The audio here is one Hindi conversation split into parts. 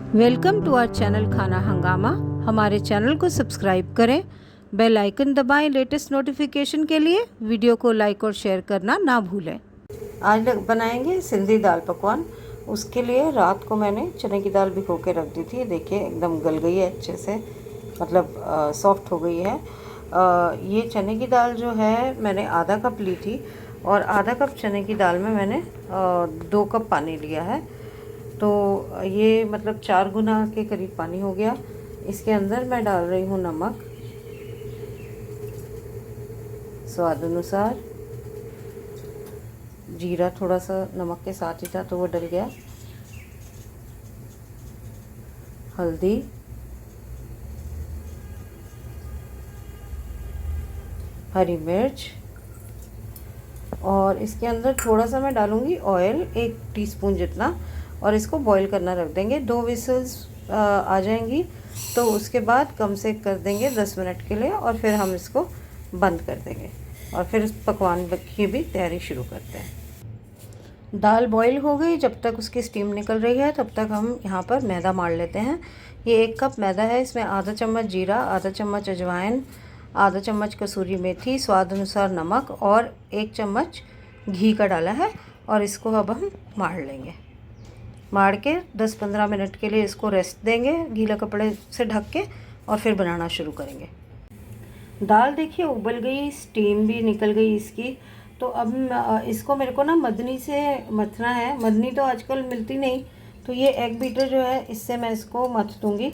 वेलकम टू आवर चैनल खाना हंगामा। हमारे चैनल को सब्सक्राइब करें, बेल आइकन दबाएं लेटेस्ट नोटिफिकेशन के लिए। वीडियो को लाइक और शेयर करना ना भूलें। आज बनाएंगे सिंधी दाल पकवान। उसके लिए रात को मैंने चने की दाल भिगो के रख दी थी। देखिए एकदम गल गई है अच्छे से, मतलब सॉफ्ट हो गई है। ये चने की दाल जो है मैंने आधा कप ली थी और आधा कप चने की दाल में मैंने 2 कप पानी लिया है। तो ये मतलब 4 गुना के करीब पानी हो गया। इसके अंदर मैं डाल रही हूँ नमक स्वाद अनुसार, जीरा थोड़ा सा नमक के साथ ही था तो वो डल गया, हल्दी, हरी मिर्च और इसके अंदर थोड़ा सा मैं डालूँगी ऑयल, 1 टीस्पून जितना, और इसको बॉईल करना रख देंगे। 2 विसल्स आ जाएंगी तो उसके बाद कम से कर देंगे 10 मिनट के लिए और फिर हम इसको बंद कर देंगे और फिर इस पकवान की भी तैयारी शुरू करते हैं। दाल बॉईल हो गई, जब तक उसकी स्टीम निकल रही है तब तक हम यहाँ पर मैदा मार लेते हैं। ये 1 कप मैदा है, इसमें आधा चम्मच जीरा, आधा चम्मच अजवाइन, आधा चम्मच कसूरी मेथी, स्वाद अनुसार नमक और 1 चम्मच घी का डाला है। और इसको अब हम मार लेंगे। मार के 10-15 मिनट के लिए इसको रेस्ट देंगे गीला कपड़े से ढक के और फिर बनाना शुरू करेंगे। दाल देखिए उबल गई, स्टीम भी निकल गई इसकी। तो अब इसको मेरे को ना मदनी से मथना है। मदनी तो आजकल मिलती नहीं, तो ये एग बीटर जो है इससे मैं इसको मथ दूँगी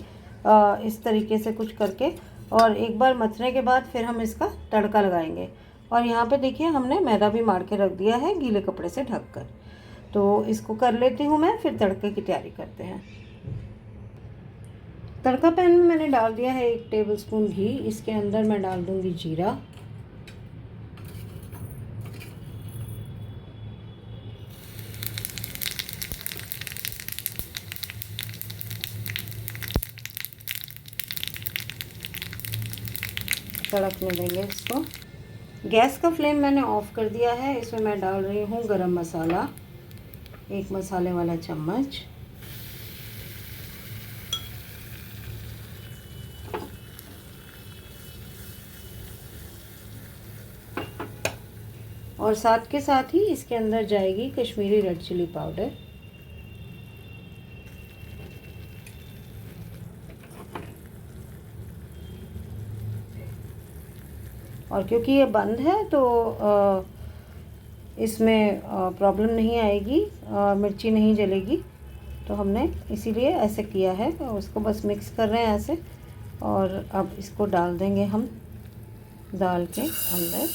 इस तरीके से कुछ करके। और एक बार मथने के बाद फिर हम इसका तड़का लगाएंगे। और यहाँ पे देखिए हमने मैदा भी मार के रख दिया है गीले कपड़े से ढककर। तो इसको कर लेती हूँ मैं, फिर तड़के की तैयारी करते हैं। तड़का पैन में मैंने डाल दिया है 1 टेबलस्पून घी। इसके अंदर मैं डाल दूँगी जीरा, तड़कने देंगे इसको। गैस का फ्लेम मैंने ऑफ कर दिया है। इसमें मैं डाल रही हूँ गरम मसाला, 1 मसाले वाला चम्मच, और साथ के साथ ही इसके अंदर जाएगी कश्मीरी रेड चिली पाउडर। और क्योंकि ये बंद है तो इसमें प्रॉब्लम नहीं आएगी, मिर्ची नहीं जलेगी, तो हमने इसीलिए ऐसे किया है। तो उसको बस मिक्स कर रहे हैं ऐसे, और अब इसको डाल देंगे हम दाल के अंदर।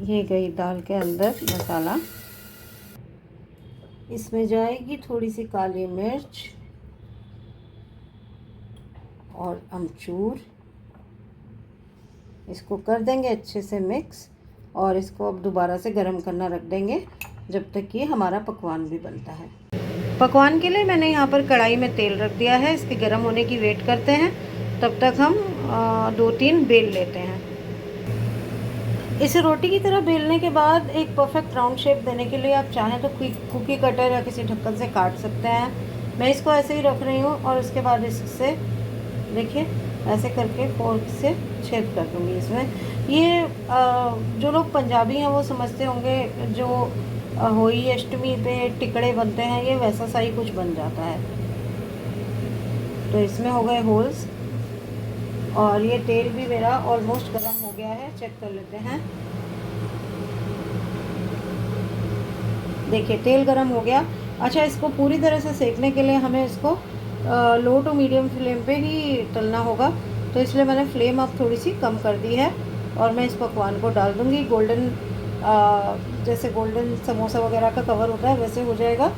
ये गई दाल के अंदर मसाला। इसमें जाएगी थोड़ी सी काली मिर्च और अमचूर। इसको कर देंगे अच्छे से मिक्स और इसको अब दोबारा से गर्म करना रख देंगे जब तक कि हमारा पकवान भी बनता है। पकवान के लिए मैंने यहाँ पर कढ़ाई में तेल रख दिया है। इसके गर्म होने की वेट करते हैं, तब तक हम 2-3 बेल लेते हैं। इसे रोटी की तरह बेलने के बाद एक परफेक्ट राउंड शेप देने के लिए आप चाहें तो कुकी कटर या किसी ढक्कन से काट सकते हैं। मैं इसको ऐसे ही रख रही हूँ और उसके बाद इससे देखिए ऐसे करके फोर्क से छेद कर दूँगी इसमें। ये जो लोग पंजाबी हैं वो समझते होंगे, जो होली अष्टमी पे टिकड़े बनते हैं, ये वैसा सा ही कुछ बन जाता है। तो इसमें हो गए होल्स और ये तेल भी मेरा ऑलमोस्ट गर्म हो गया है। चेक कर लेते हैं। देखिए तेल गर्म हो गया। अच्छा, इसको पूरी तरह से सेकने के लिए हमें इसको लो टू मीडियम फ्लेम पे ही तलना होगा, तो इसलिए मैंने फ्लेम अब थोड़ी सी कम कर दी है और मैं इस पकवान को डाल दूँगी। गोल्डन जैसे गोल्डन समोसा वगैरह का कवर होता है वैसे हो जाएगा,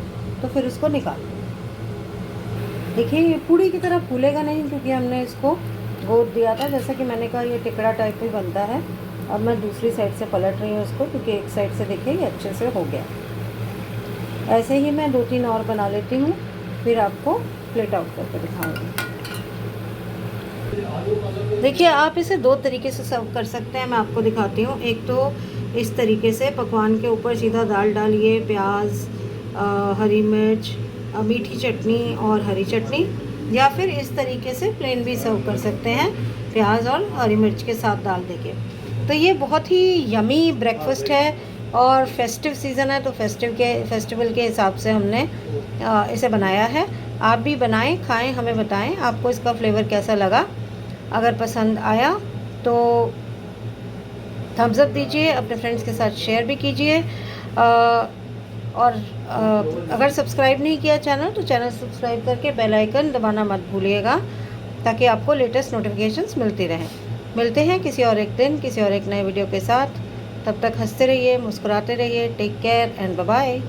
तो फिर उसको निकाल दूँगी। देखिए ये पूरी की तरह फूलेगा नहीं क्योंकि हमने इसको गोद दिया था। जैसा कि मैंने कहा ये टिकड़ा टाइप ही बनता है। अब मैं दूसरी साइड से पलट रही हूँ इसको, क्योंकि एक साइड से देखिए ये अच्छे से हो गया। ऐसे ही मैं 2-3 और बना लेती हूँ, फिर आपको प्लेट आउट करके दिखाऊंगी। देखिए, आप इसे दो तरीके से सर्व कर सकते हैं, मैं आपको दिखाती हूँ। एक तो इस तरीके से पकवान के ऊपर सीधा दाल डालिए, प्याज, हरी मिर्च, मीठी चटनी और हरी चटनी, या फिर इस तरीके से प्लेन भी सर्व कर सकते हैं, प्याज और हरी मिर्च के साथ दाल देके। तो ये बहुत ही यमी ब्रेकफास्ट है, और फेस्टिव सीज़न है तो फेस्टिवल के हिसाब से हमने इसे बनाया है। आप भी बनाएं, खाएं, हमें बताएं आपको इसका फ्लेवर कैसा लगा। अगर पसंद आया तो थम्स अप दीजिए, अपने फ्रेंड्स के साथ शेयर भी कीजिए, और अगर सब्सक्राइब नहीं किया चैनल तो चैनल सब्सक्राइब करके बेल आइकन दबाना मत भूलिएगा, ताकि आपको लेटेस्ट नोटिफिकेशंस मिलती रहें। मिलते हैं किसी और एक दिन किसी और एक नए वीडियो के साथ। तब तक हंसते रहिए, मुस्कुराते रहिए। Take care and bye bye.